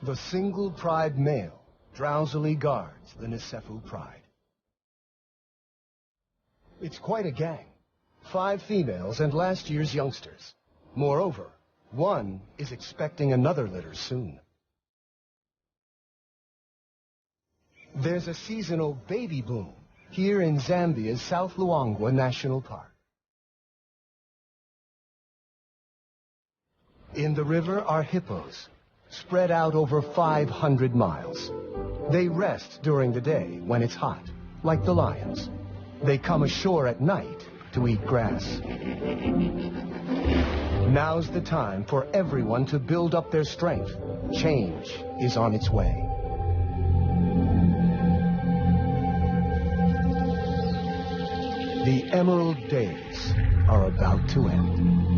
The single pride male drowsily guards the Nisefu pride. It's quite a gang. 5 females and last year's youngsters. Moreover, one is expecting another litter soon. There's a seasonal baby boom here in Zambia's South Luangwa National Park. In the river are hippos, spread out over 500 miles. They rest during the day when it's hot, like the lions. They come ashore at night to eat grass. Now's the time for everyone to build up their strength. Change is on its way. The emerald days are about to end.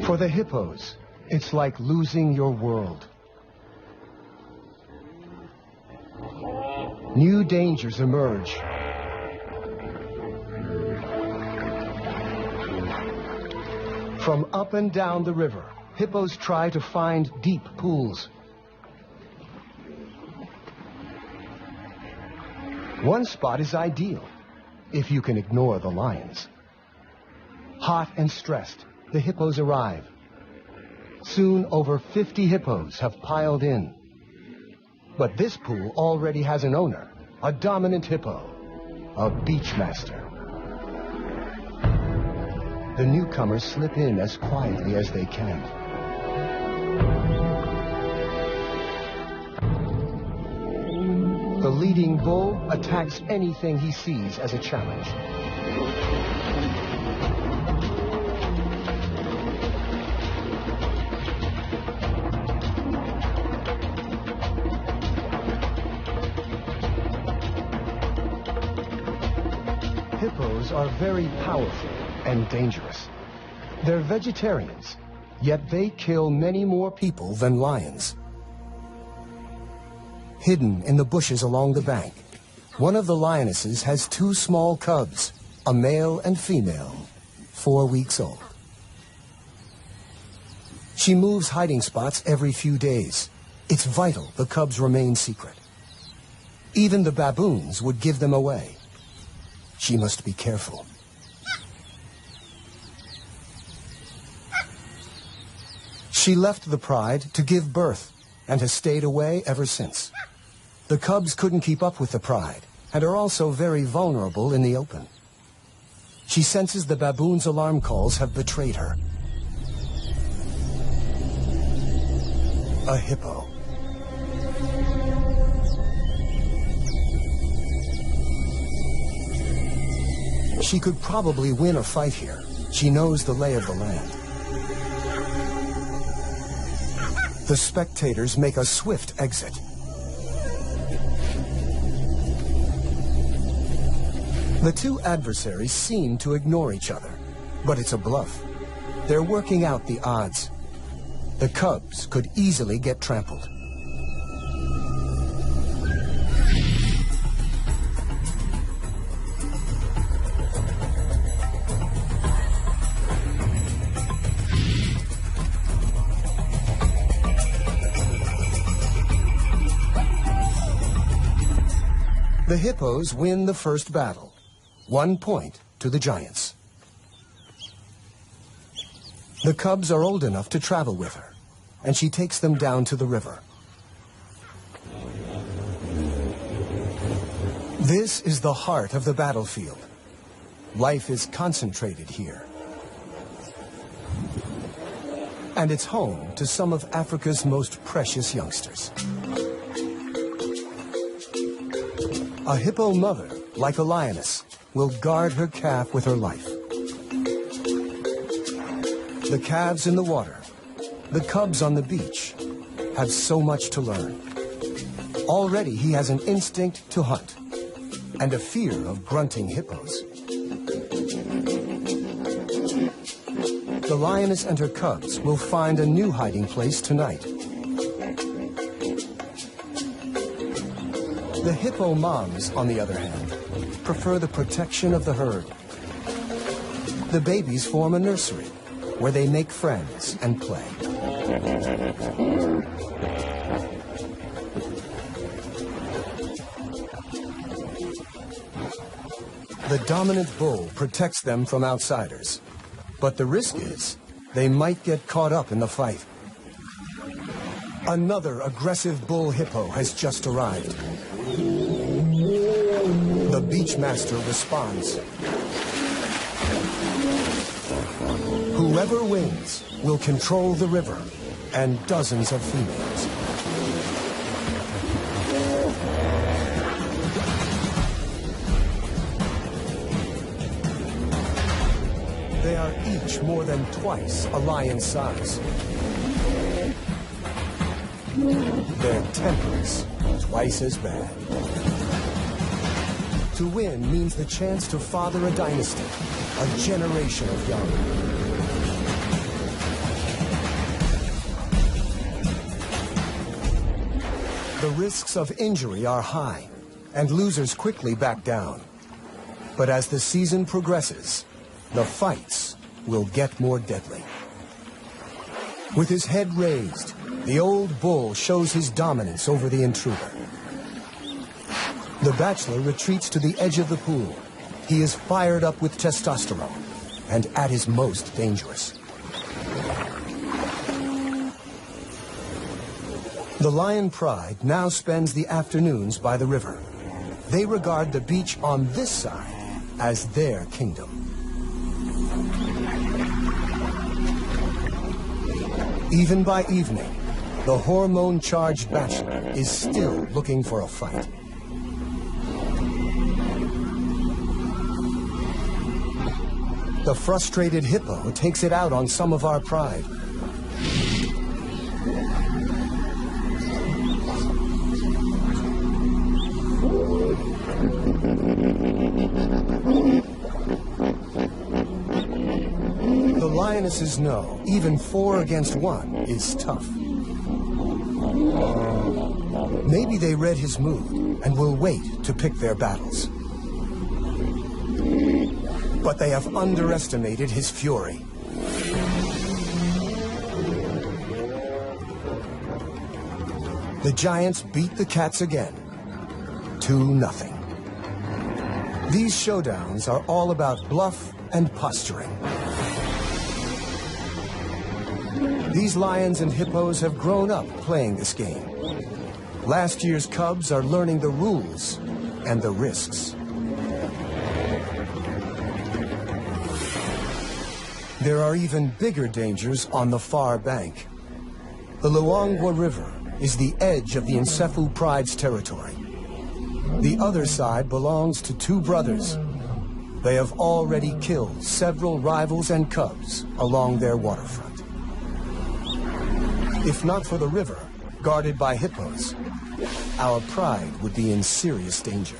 For the hippos, it's like losing your world. New dangers emerge. From up and down the river, hippos try to find deep pools. One spot is ideal, if you can ignore the lions. Hot and stressed, the hippos arrive. Soon, over 50 hippos have piled in. But this pool already has an owner, a dominant hippo, a beachmaster. The newcomers slip in as quietly as they can. The leading bull attacks anything he sees as a challenge. Hippos are very powerful and dangerous. They're vegetarians, yet they kill many more people than lions. Hidden in the bushes along the bank, one of the lionesses has 2 small cubs, a male and female, 4 weeks old. She moves hiding spots every few days. It's vital the cubs remain secret. Even the baboons would give them away. She must be careful. She left the pride to give birth and has stayed away ever since. The cubs couldn't keep up with the pride and are also very vulnerable in the open. She senses the baboons' alarm calls have betrayed her. A hippo. She could probably win a fight here. She knows the lay of the land. The spectators make a swift exit. The 2 adversaries seem to ignore each other, but it's a bluff. They're working out the odds. The cubs could easily get trampled. The hippos win the first battle, 1 point to the giants. The cubs are old enough to travel with her, and she takes them down to the river. This is the heart of the battlefield. Life is concentrated here. And it's home to some of Africa's most precious youngsters. A hippo mother, like a lioness, will guard her calf with her life. The calves in the water, the cubs on the beach, have so much to learn. Already he has an instinct to hunt and a fear of grunting hippos. The lioness and her cubs will find a new hiding place tonight. The hippo moms, on the other hand, prefer the protection of the herd. The babies form a nursery where they make friends and play. The dominant bull protects them from outsiders, but the risk is they might get caught up in the fight. Another aggressive bull hippo has just arrived. The beachmaster responds. Whoever wins will control the river and dozens of females. They are each more than twice a lion's size. Their tempers twice as bad. To win means the chance to father a dynasty, a generation of young. The risks of injury are high, and losers quickly back down. But as the season progresses, the fights will get more deadly. With his head raised, the old bull shows his dominance over the intruder. The bachelor retreats to the edge of the pool. He is fired up with testosterone and at his most dangerous. The lion pride now spends the afternoons by the river. They regard the beach on this side as their kingdom. Even by evening, the hormone-charged bachelor is still looking for a fight. The frustrated hippo takes it out on some of our pride. The lionesses know even 4 against 1 is tough. Maybe they read his mood and will wait to pick their battles. But they have underestimated his fury. The giants beat the cats again, 2-0. These showdowns are all about bluff and posturing. These lions and hippos have grown up playing this game. Last year's cubs are learning the rules and the risks. There are even bigger dangers on the far bank. The Luangwa River is the edge of the Nsefu Pride's territory. The other side belongs to 2 brothers. They have already killed several rivals and cubs along their waterfront. If not for the river, guarded by hippos, our pride would be in serious danger.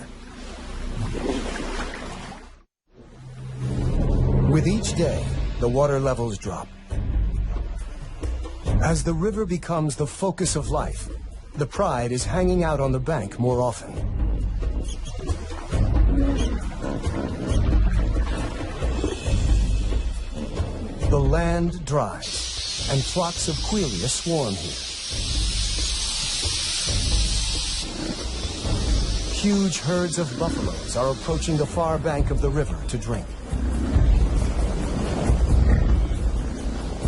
With each day, the water levels drop. As the river becomes the focus of life, the pride is hanging out on the bank more often. The land dries, and flocks of quelea swarm here. Huge herds of buffaloes are approaching the far bank of the river to drink.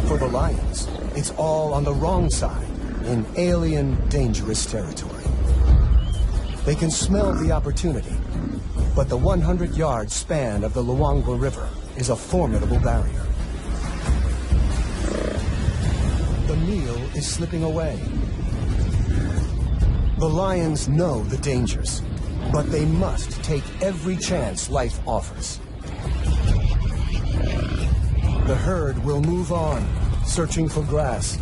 For the lions, it's all on the wrong side, in alien, dangerous territory. They can smell the opportunity, but the 100-yard span of the Luangwa River is a formidable barrier. The meal is slipping away. The lions know the dangers, but they must take every chance life offers. The herd will move on, searching for grass.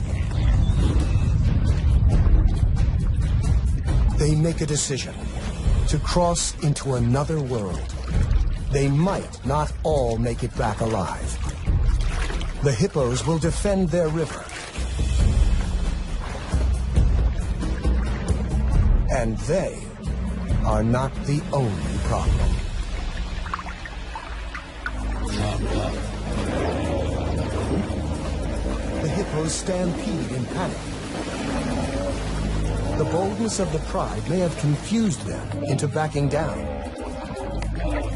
They make a decision to cross into another world. They might not all make it back alive. The hippos will defend their river. And they are not the only problem. The hippos stampede in panic. The boldness of the pride may have confused them into backing down.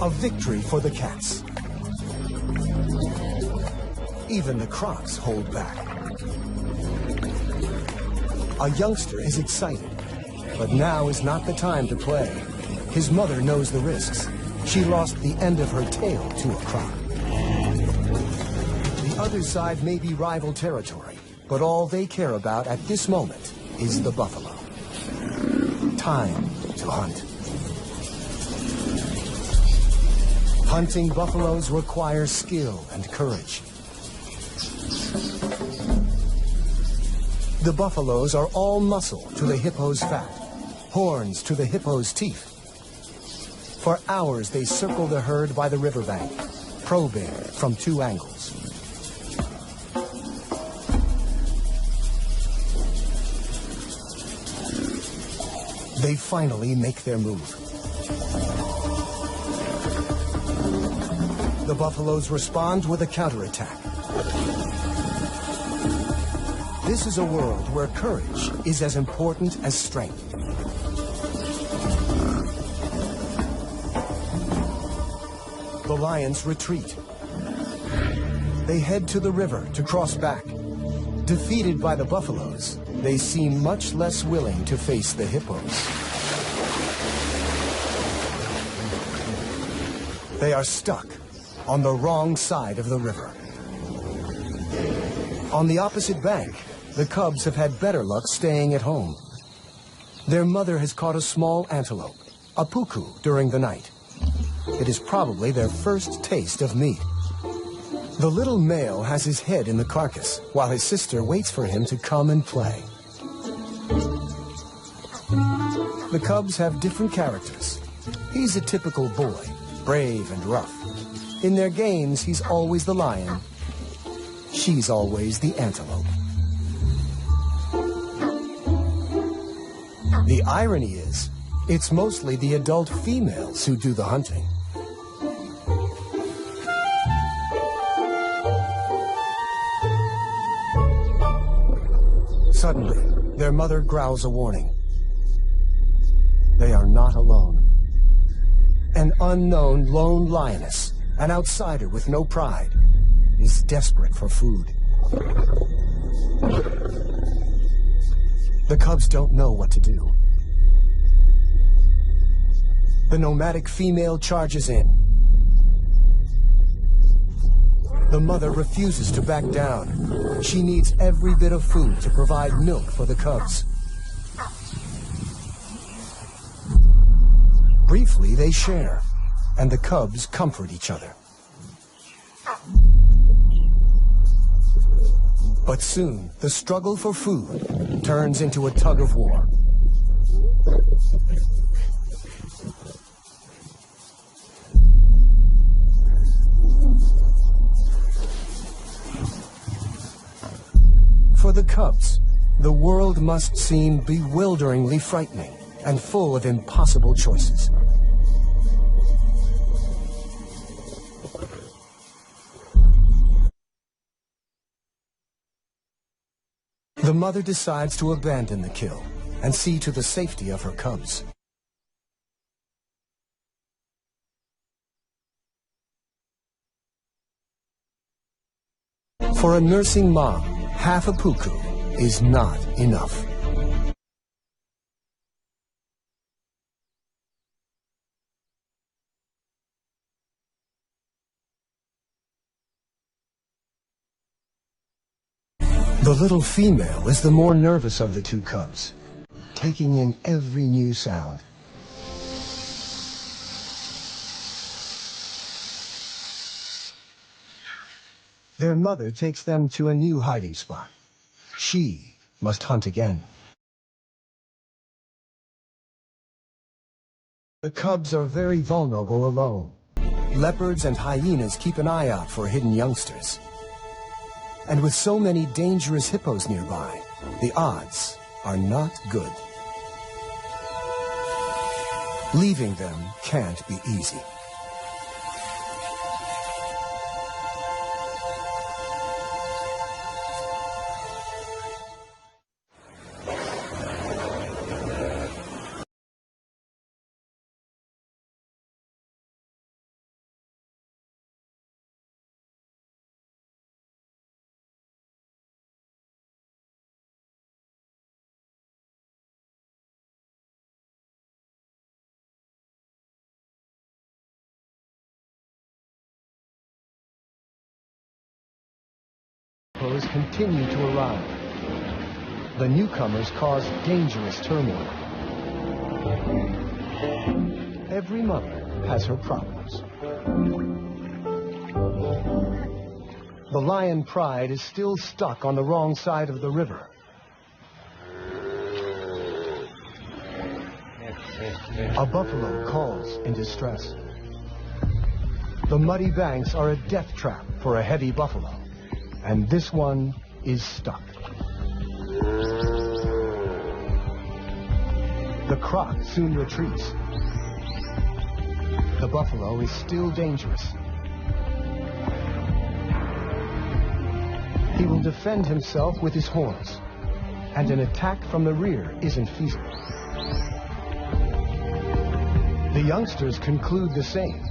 A victory for the cats. Even the crocs hold back. A youngster is excited, but now is not the time to play. His mother knows the risks. She lost the end of her tail to a croc. The other side may be rival territory, but all they care about at this moment is the buffalo. Time to hunt. Hunting buffaloes requires skill and courage. The buffaloes are all muscle to the hippo's fat, horns to the hippo's teeth. For hours they circle the herd by the riverbank, probing from 2 angles. They finally make their move. The buffaloes respond with a counterattack. This is a world where courage is as important as strength. The lions retreat. They head to the river to cross back. Defeated by the buffaloes, they seem much less willing to face the hippos. They are stuck on the wrong side of the river. On the opposite bank, the cubs have had better luck staying at home. Their mother has caught a small antelope, a puku, during the night. It is probably their first taste of meat. The little male has his head in the carcass, while his sister waits for him to come and play. The cubs have different characters. He's a typical boy, brave and rough. In their games, he's always the lion. She's always the antelope. The irony is, it's mostly the adult females who do the hunting. Suddenly, their mother growls a warning. They are not alone. An unknown lone lioness, an outsider with no pride, is desperate for food. The cubs don't know what to do. The nomadic female charges in. The mother refuses to back down. She needs every bit of food to provide milk for the cubs. Briefly, they share, and the cubs comfort each other. But soon, the struggle for food turns into a tug of war. For the cubs, the world must seem bewilderingly frightening and full of impossible choices. The mother decides to abandon the kill and see to the safety of her cubs. For a nursing mom, half a puku is not enough. The little female is the more nervous of the 2 cubs, taking in every new sound. Their mother takes them to a new hiding spot. She must hunt again. The cubs are very vulnerable alone. Leopards and hyenas keep an eye out for hidden youngsters. And with so many dangerous hippos nearby, the odds are not good. Leaving them can't be easy. Hippos continue to arrive. The newcomers cause dangerous turmoil. Every mother has her problems. The lion Pride is still stuck on the wrong side of the river. A buffalo calls in distress. The muddy banks are a death trap for a heavy buffalo, and this one is stuck. The croc soon retreats. The buffalo is still dangerous. He will defend himself with his horns, and an attack from the rear isn't feasible. The youngsters conclude the same.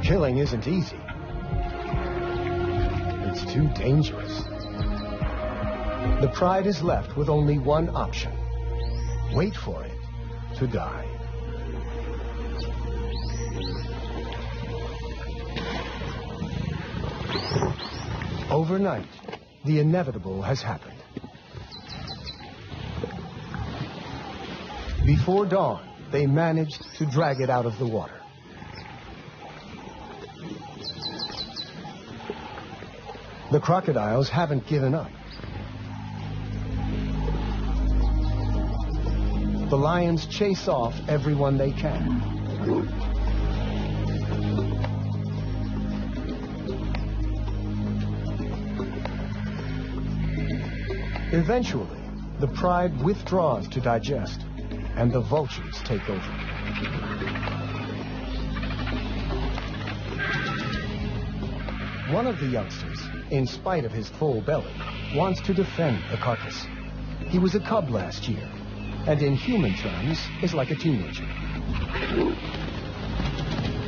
Killing isn't easy. It's too dangerous. The Pride is left with only one option. Wait for it to die. Overnight, the inevitable has happened. Before dawn, they managed to drag it out of the water. The crocodiles haven't given up. The lions chase off everyone they can. Eventually, the Pride withdraws to digest, and the vultures take over. One of the youngsters, in spite of his full belly, wants to defend the carcass. He was a cub last year, and in human terms is like a teenager.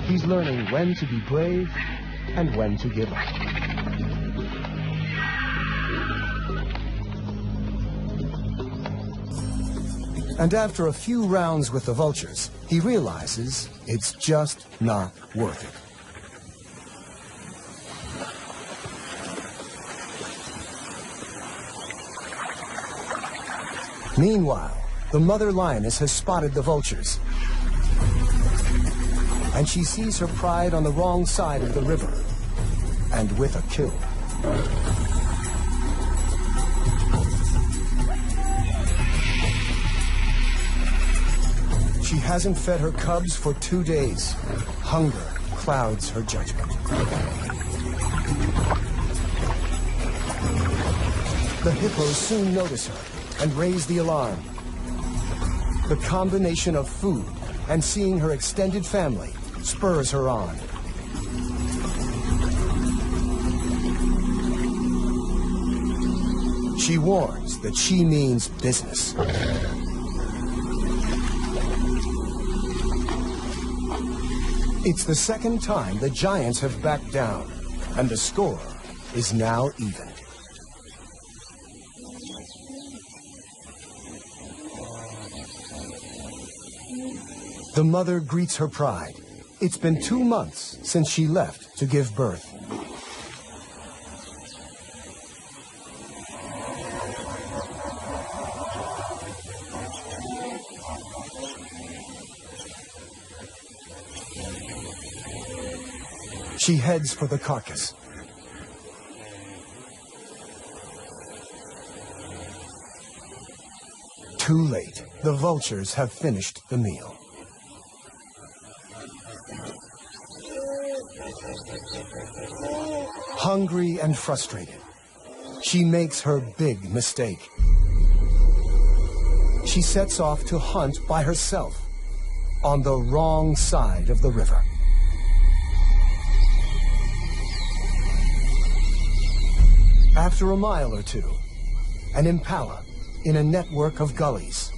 He's learning when to be brave and when to give up. And after a few rounds with the vultures, he realizes it's just not worth it. Meanwhile, the mother lioness has spotted the vultures, and she sees her Pride on the wrong side of the river, and with a kill. She hasn't fed her cubs for 2 days. Hunger clouds her judgment. The hippos soon notice her and raise the alarm. The combination of food and seeing her extended family spurs her on. She warns that she means business. It's the second time the giants have backed down, and the score is now even. The mother greets her Pride. It's been 2 months since she left to give birth. She heads for the carcass. Too late. The vultures have finished the meal. Hungry and frustrated, She makes her big mistake. She sets off to hunt by herself on the wrong side of the river. After a mile or two, an impala in a network of gullies.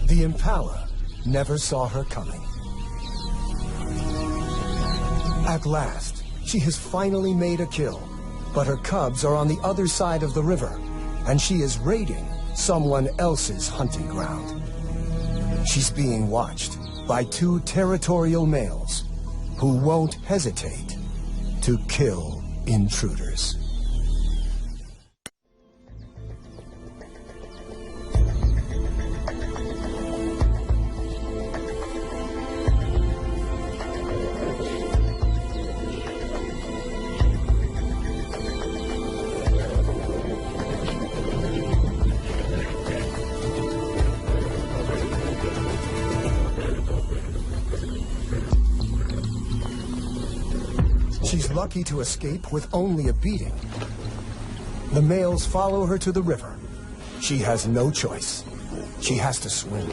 The impala never saw her coming. At last, she has finally made a kill, but her cubs are on the other side of the river, and she is raiding someone else's hunting ground. She's being watched by two territorial males who won't hesitate to kill intruders. She's lucky to escape with only a beating. The males follow her to the river. She has no choice. She has to swim.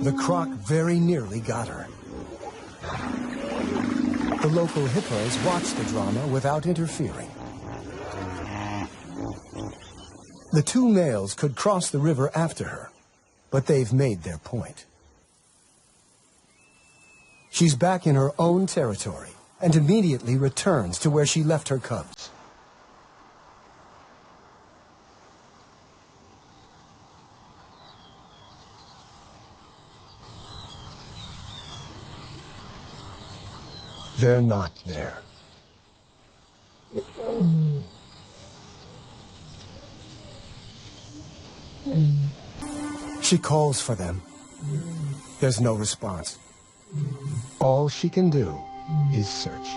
The croc very nearly got her. The local hippos watch the drama without interfering. The two males could cross the river after her, but they've made their point. She's back in her own territory and immediately returns to where she left her cubs. They're not there. She calls for them. There's no response. All she can do is search.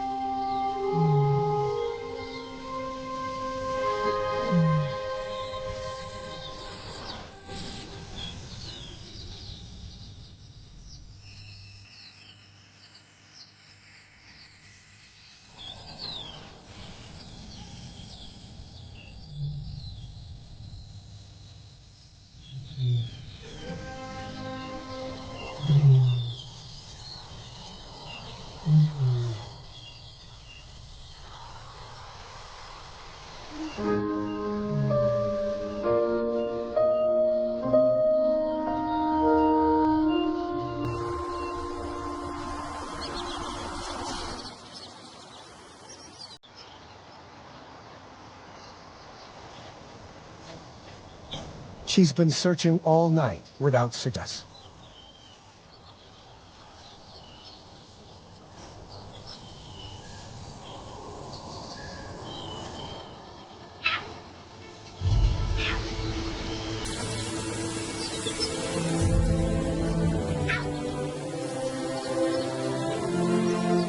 She's been searching all night without success.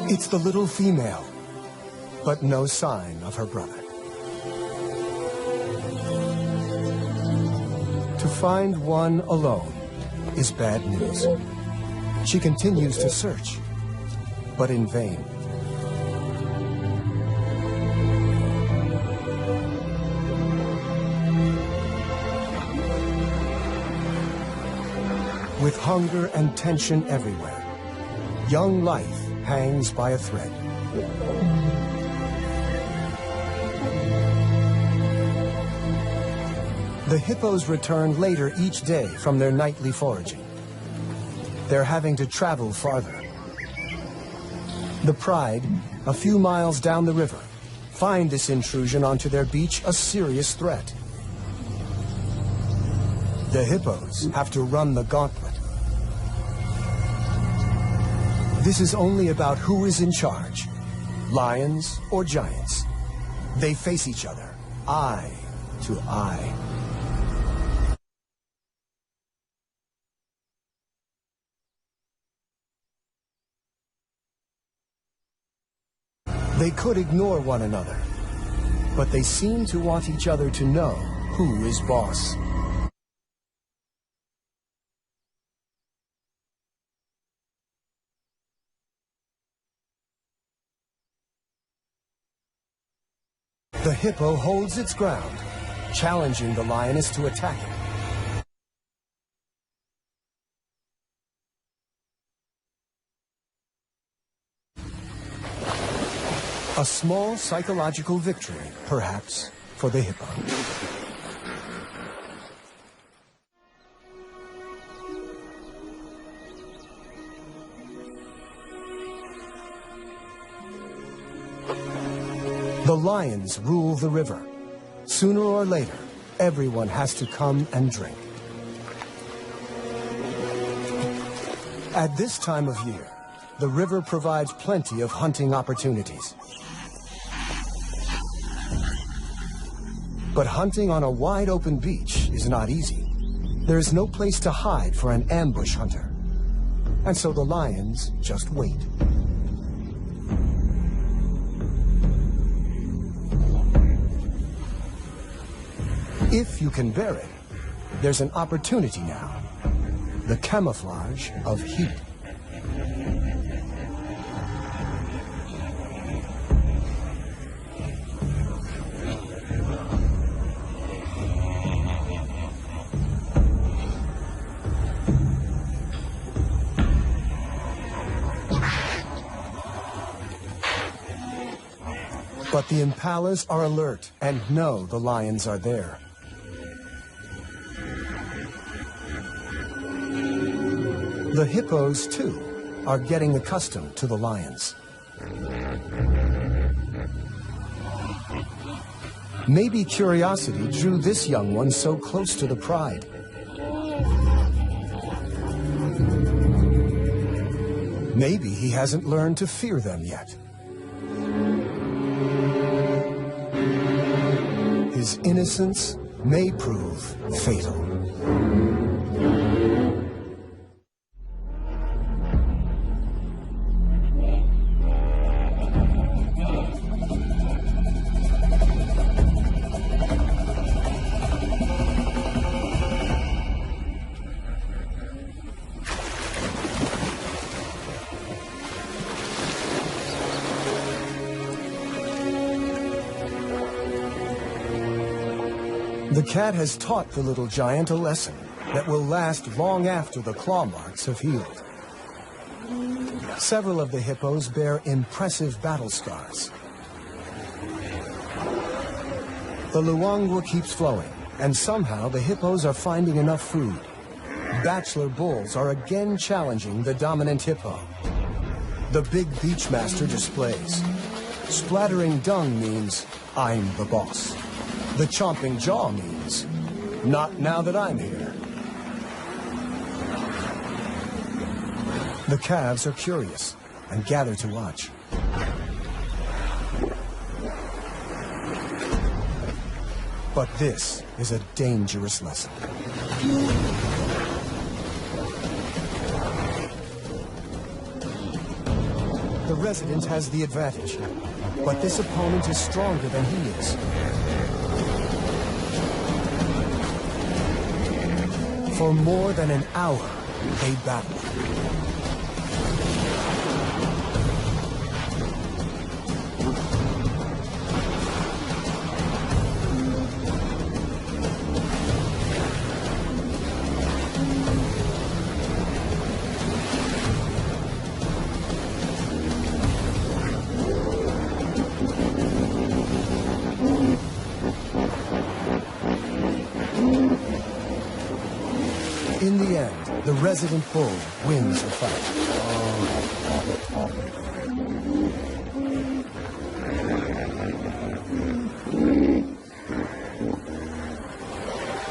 It's the little female, but no sign of her brother. To find one alone is bad news. She continues to search, but in vain. With hunger and tension everywhere, young life hangs by a thread. The hippos return later each day from their nightly foraging. They're having to travel farther. The pride, a few miles down the river, find this intrusion onto their beach a serious threat. The hippos have to run the gauntlet. This is only about who is in charge, lions or giants. They face each other, eye to eye. They could ignore one another, but they seem to want each other to know who is boss. The hippo holds its ground, challenging the lioness to attack it. A small psychological victory, perhaps, for the hippo. The lions rule the river. Sooner or later, everyone has to come and drink. At this time of year, the river provides plenty of hunting opportunities. But hunting on a wide open beach is not easy. There is no place to hide for an ambush hunter. And so the lions just wait. If you can bear it, there's an opportunity now. The camouflage of heat. But the impalas are alert and know the lions are there. The hippos, too, are getting accustomed to the lions. Maybe curiosity drew this young one so close to the pride. Maybe he hasn't learned to fear them yet. His innocence may prove fatal. The cat has taught the little giant a lesson that will last long after the claw marks have healed. Several of the hippos bear impressive battle scars. The Luangwa keeps flowing, and somehow the hippos are finding enough food. Bachelor bulls are again challenging the dominant hippo. The big beachmaster displays. Splattering dung means, I'm the boss. The chomping jaw means, not now that I'm here. The calves are curious and gather to watch. But this is a dangerous lesson. The resident has the advantage, but this opponent is stronger than he is. For more than an hour, they battle. In the end, the resident bull wins the fight.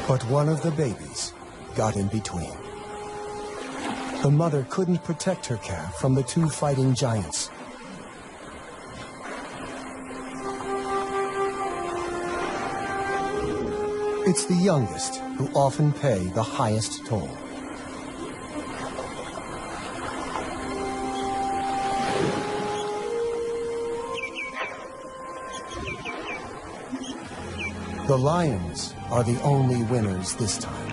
But one of the babies got in between. The mother couldn't protect her calf from the two fighting giants. It's the youngest who often pay the highest toll. The lions are the only winners this time.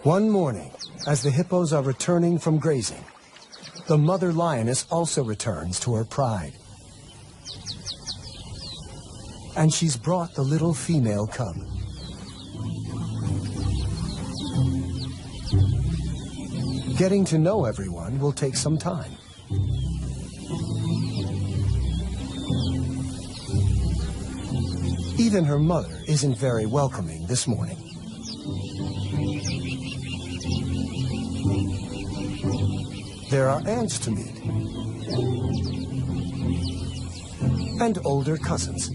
One morning, as the hippos are returning from grazing, the mother lioness also returns to her pride. And she's brought the little female cub. Getting to know everyone will take some time. Even her mother isn't very welcoming this morning. There are aunts to meet, and older cousins.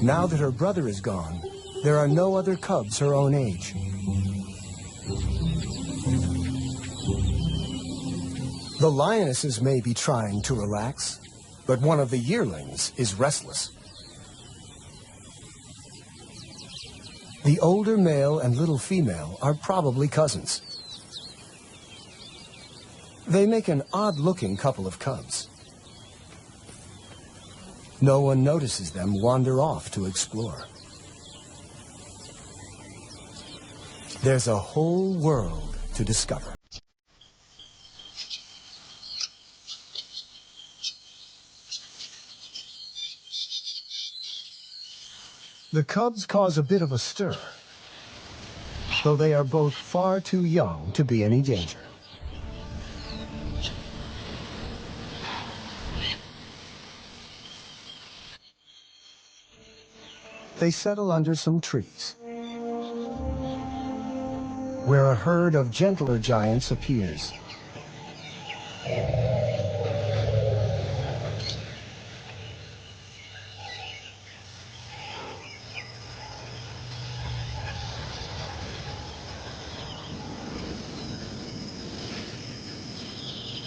Now that her brother is gone, there are no other cubs her own age. The lionesses may be trying to relax, but one of the yearlings is restless. The older male and little female are probably cousins. They make an odd-looking couple of cubs. No one notices them wander off to explore. There's a whole world to discover. The cubs cause a bit of a stir, though they are both far too young to be any danger. They settle under some trees, where a herd of gentler giants appears.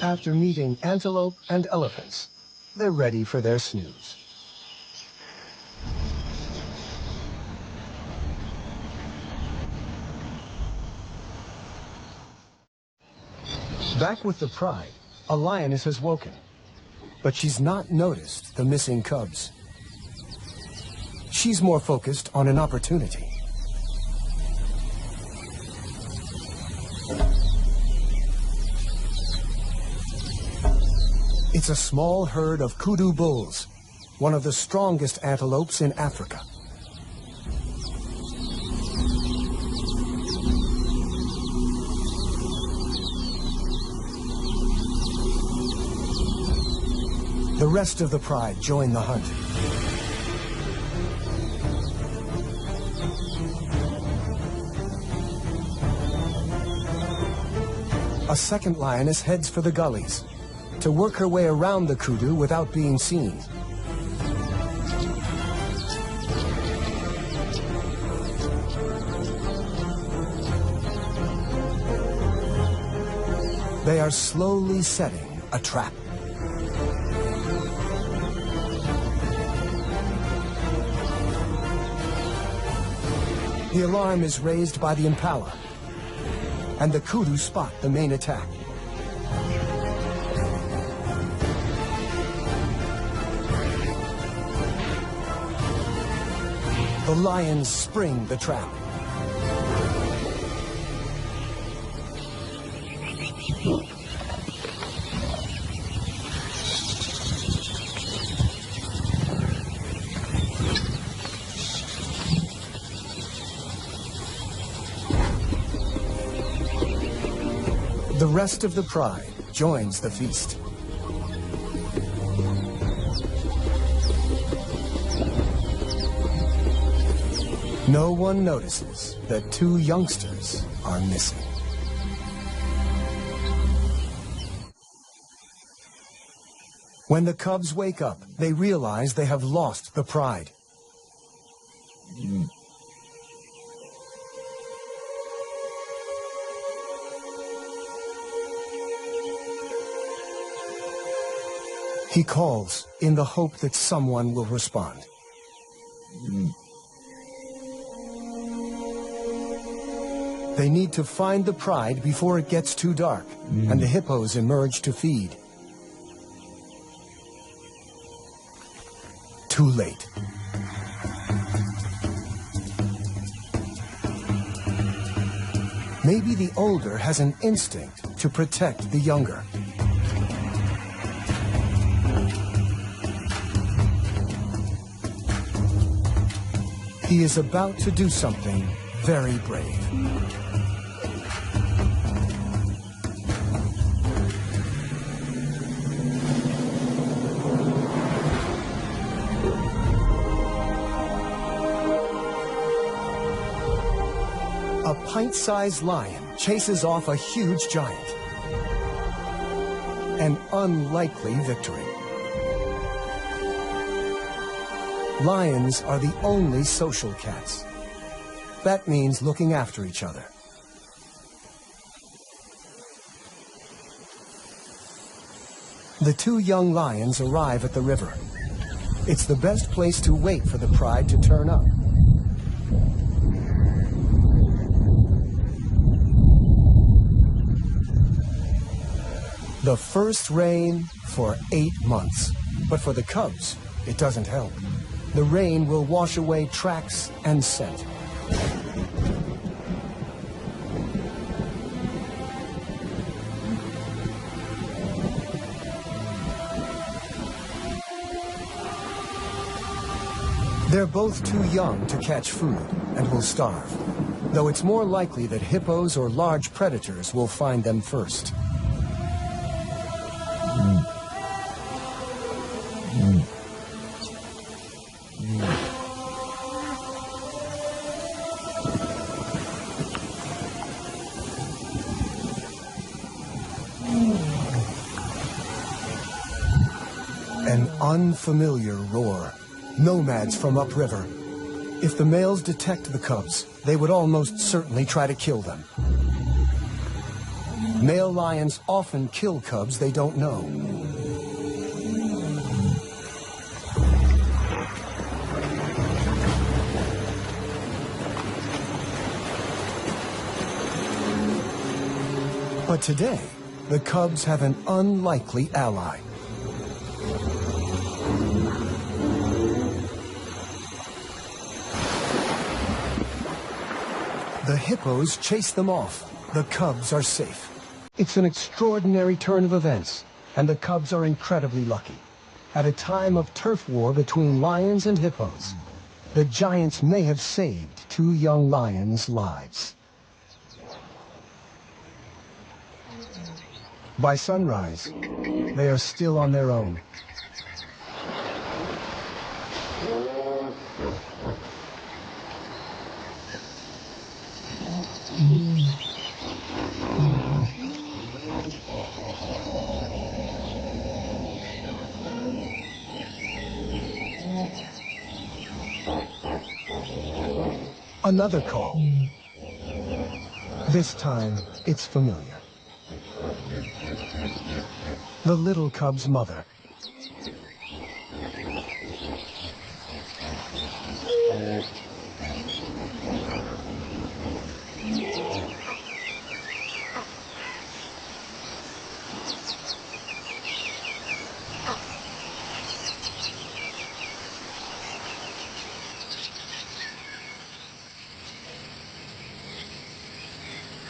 After meeting antelope and elephants, they're ready for their snooze. Back with the pride, a lioness has woken, but she's not noticed the missing cubs. She's more focused on an opportunity. It's a small herd of kudu bulls, one of the strongest antelopes in Africa. The rest of the pride join the hunt. A second lioness heads for the gullies to work her way around the kudu without being seen. They are slowly setting a trap. The alarm is raised by the impala, and the kudu spot the main attack. The lions spring the trap. The rest of the pride joins the feast. No one notices that two youngsters are missing. When the cubs wake up, they realize they have lost the pride. He calls in the hope that someone will respond. They need to find the pride before it gets too dark, and the hippos emerge to feed. Too late. Maybe the older has an instinct to protect the younger. He is about to do something very brave. A pint-sized lion chases off a huge giant. An unlikely victory. Lions are the only social cats. That means looking after each other. The two young lions arrive at the river. It's the best place to wait for the pride to turn up. The first rain for 8 months. But for the cubs, it doesn't help. The rain will wash away tracks and scent. They're both too young to catch food and will starve, though it's more likely that hippos or large predators will find them first. An unfamiliar roar. Nomads from upriver. If the males detect the cubs, they would almost certainly try to kill them. Male lions often kill cubs they don't know. But today, the cubs have an unlikely ally. The hippos chase them off. The cubs are safe. It's an extraordinary turn of events, and the cubs are incredibly lucky. At a time of turf war between lions and hippos, the giants may have saved two young lions' lives. By sunrise, they are still on their own. Another call. This time, it's familiar. The little cub's mother.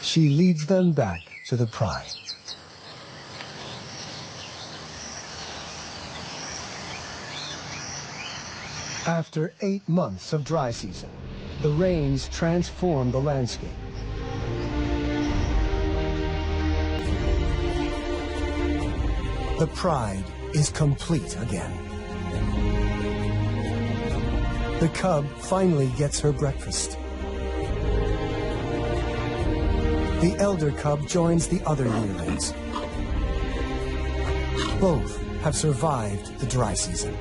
She leads them back to the pride. After 8 months of dry season, the rains transform the landscape. The pride is complete again. The cub finally gets her breakfast. The elder cub joins the other yearlings. Both have survived the dry season.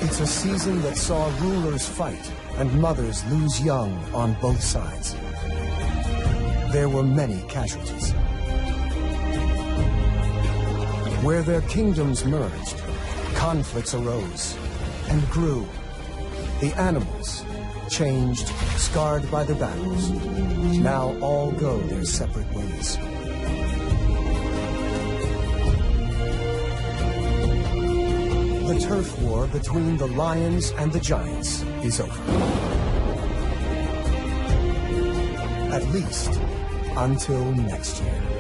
It's a season that saw rulers fight and mothers lose young on both sides. There were many casualties. Where their kingdoms merged, conflicts arose and grew. The animals, changed, scarred by the battles, now all go their separate ways. The turf war between the lions and the giants is over. At least until next year.